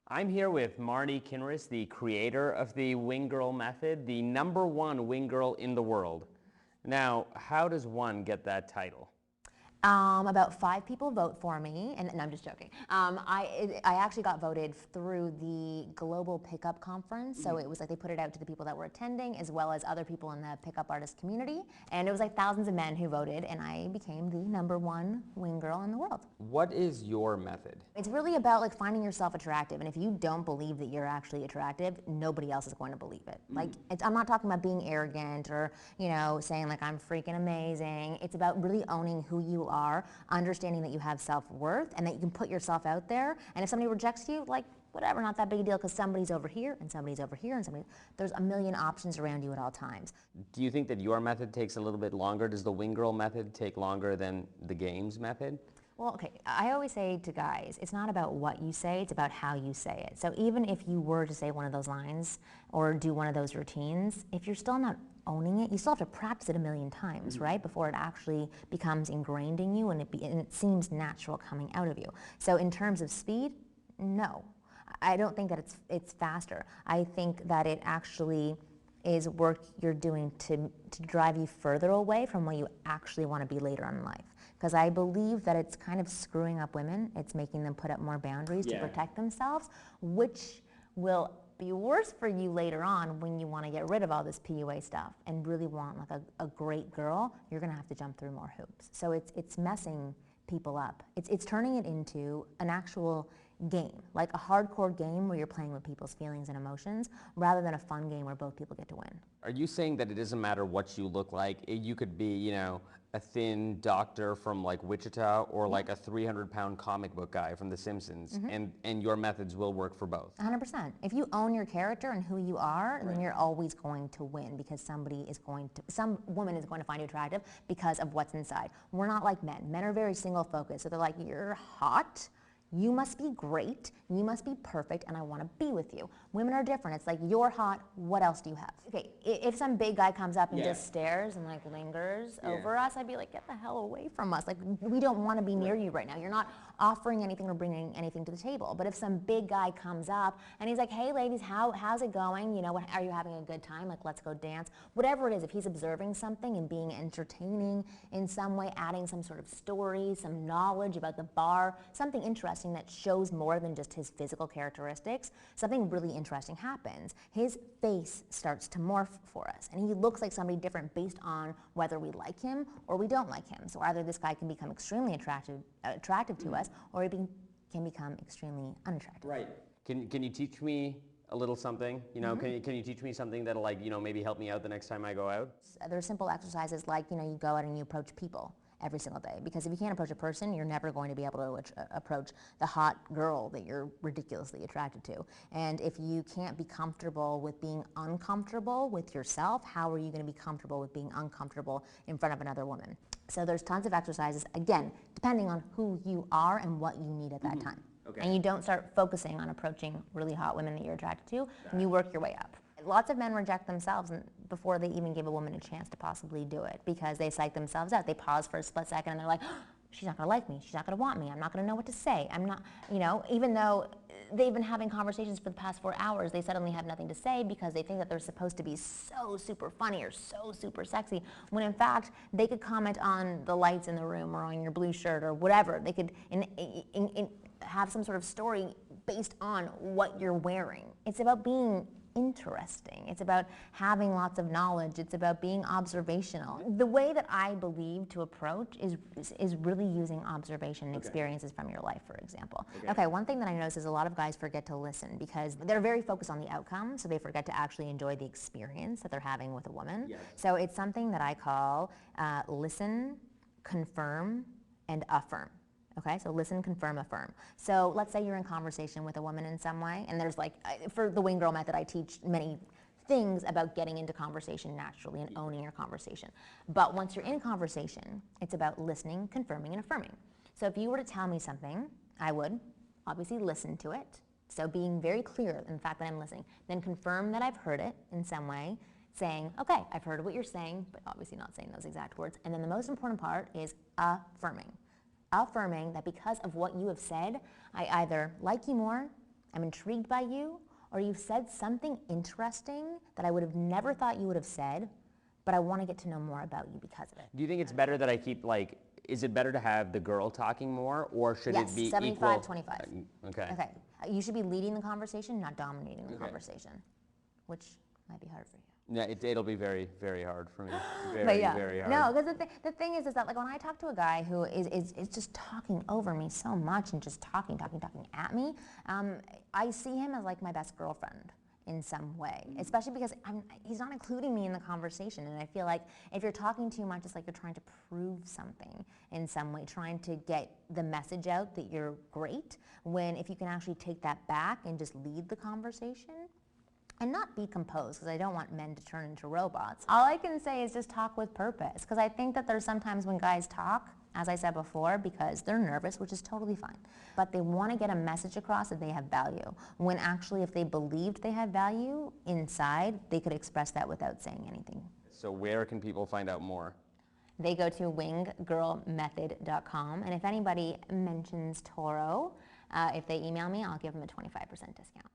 I'm here with Marni, the creator of the Wing Girl method, the #1 wing girl in the world. Now, how does one get that title? About 5 people vote for me, and no, I'm just joking. I actually got voted through the Global Pickup Conference, so it was like they put it out to the people that were attending as well as other people in the pickup artist community, and it was like thousands of men who voted, and I became the #1 wing girl in the world. What is your method? It's really about like finding yourself attractive, and if you don't believe that you're actually attractive, nobody else is going to believe it. Like, I'm not talking about being arrogant or, saying like I'm freaking amazing. It's about really owning who you are, understanding that you have self-worth and that you can put yourself out there, and if somebody rejects you, like, whatever, not that big a deal, because somebody's over here and somebody's over here and there's a million options around you at all times. Do you think that your method takes a little bit longer? Does the Wing Girl method take longer than the games method? Well, okay, I always say to guys, it's not about what you say, it's about how you say it. So even if you were to say one of those lines or do one of those routines, if you're still not owning it, you still have to practice it a million times, right? Before it actually becomes ingrained in you and it seems natural coming out of you. So in terms of speed, no. I don't think that it's faster. I think that it actually is work you're doing to drive you further away from what you actually want to be later on in life. Because I believe that it's kind of screwing up women. It's making them put up more boundaries to protect themselves, which will be worse for you later on when you want to get rid of all this PUA stuff and really want like a great girl. You're going to have to jump through more hoops. So it's messing people up. It's turning it into an actual game, like a hardcore game where you're playing with people's feelings and emotions rather than a fun game where both people get to win. Are you saying that it doesn't matter what you look like? You could be, a thin doctor from like Wichita or like a 300-pound comic book guy from The Simpsons, and your methods will work for both. 100%. If you own your character and who you are, then you're always going to win because some woman is going to find you attractive because of what's inside. We're not like men. Men are very single focused. So they're like, you're hot, you must be great, you must be perfect, and I want to be with you. Women are different. It's like, you're hot, what else do you have? Okay, if some big guy comes up and just stares and like lingers over us, I'd be like, get the hell away from us. Like, we don't want to be near you right now. You're not offering anything or bringing anything to the table. But if some big guy comes up and he's like, hey ladies, how's it going? Are you having a good time? Like, let's go dance. Whatever it is, if he's observing something and being entertaining in some way, adding some sort of story, some knowledge about the bar, something interesting that shows more than just his physical characteristics, something really interesting happens. His face starts to morph for us, and he looks like somebody different based on whether we like him or we don't like him. So either this guy can become extremely attractive to us, or he can become extremely unattractive. Right. Can you teach me a little something? Can you teach me something that'll like, maybe help me out the next time I go out? There are simple exercises like, you go out and you approach people every single day, because if you can't approach a person, you're never going to be able to approach the hot girl that you're ridiculously attracted to. And if you can't be comfortable with being uncomfortable with yourself, how are you going to be comfortable with being uncomfortable in front of another woman? So there's tons of exercises, again, depending on who you are and what you need at that time. Okay. And you don't start focusing on approaching really hot women that you're attracted to, and you work your way up. Lots of men reject themselves before they even give a woman a chance to possibly do it, because they psych themselves out. They pause for a split second and they're like, oh, she's not going to like me. She's not going to want me. I'm not going to know what to say. I'm not, even though they've been having conversations for the past 4 hours, they suddenly have nothing to say because they think that they're supposed to be so super funny or so super sexy, when in fact they could comment on the lights in the room or on your blue shirt or whatever. They could have some sort of story based on what you're wearing. It's about being interesting. It's about having lots of knowledge. It's about being observational. The way that I believe to approach is really using observation and experiences from your life, for example. Okay, one thing that I notice is a lot of guys forget to listen because they're very focused on the outcome, so they forget to actually enjoy the experience that they're having with a woman. Yes. So it's something that I call listen, confirm, and affirm. Okay, so listen, confirm, affirm. So let's say you're in conversation with a woman in some way, and there's like, for the Wing Girl method, I teach many things about getting into conversation naturally and owning your conversation. But once you're in conversation, it's about listening, confirming, and affirming. So if you were to tell me something, I would obviously listen to it. So being very clear in the fact that I'm listening. Then confirm that I've heard it in some way, saying, okay, I've heard what you're saying, but obviously not saying those exact words. And then the most important part is affirming. Affirming that because of what you have said, I either like you more, I'm intrigued by you, or you've said something interesting that I would have never thought you would have said, but I want to get to know more about you because of it. Do you think it's better that I keep like, is it better to have the girl talking more, or should Yes, it be 75, equal? 25. Okay. Okay, you should be leading the conversation, not dominating the Okay. conversation, which might be hard for you. Yeah, it'll be very, very hard for me. Very, But yeah, very hard. no, because the thing is that like when I talk to a guy who is just talking over me so much and just talking at me, I see him as like my best girlfriend in some way, especially because he's not including me in the conversation, and I feel like if you're talking too much, it's like you're trying to prove something in some way, trying to get the message out that you're great, when if you can actually take that back and just lead the conversation, and not be composed, because I don't want men to turn into robots. All I can say is just talk with purpose, because I think that there's sometimes when guys talk, as I said before, because they're nervous, which is totally fine, but they want to get a message across that they have value, when actually if they believed they had value inside, they could express that without saying anything. So where can people find out more? They go to winggirlmethod.com, and if anybody mentions Toro, if they email me, I'll give them a 25% discount.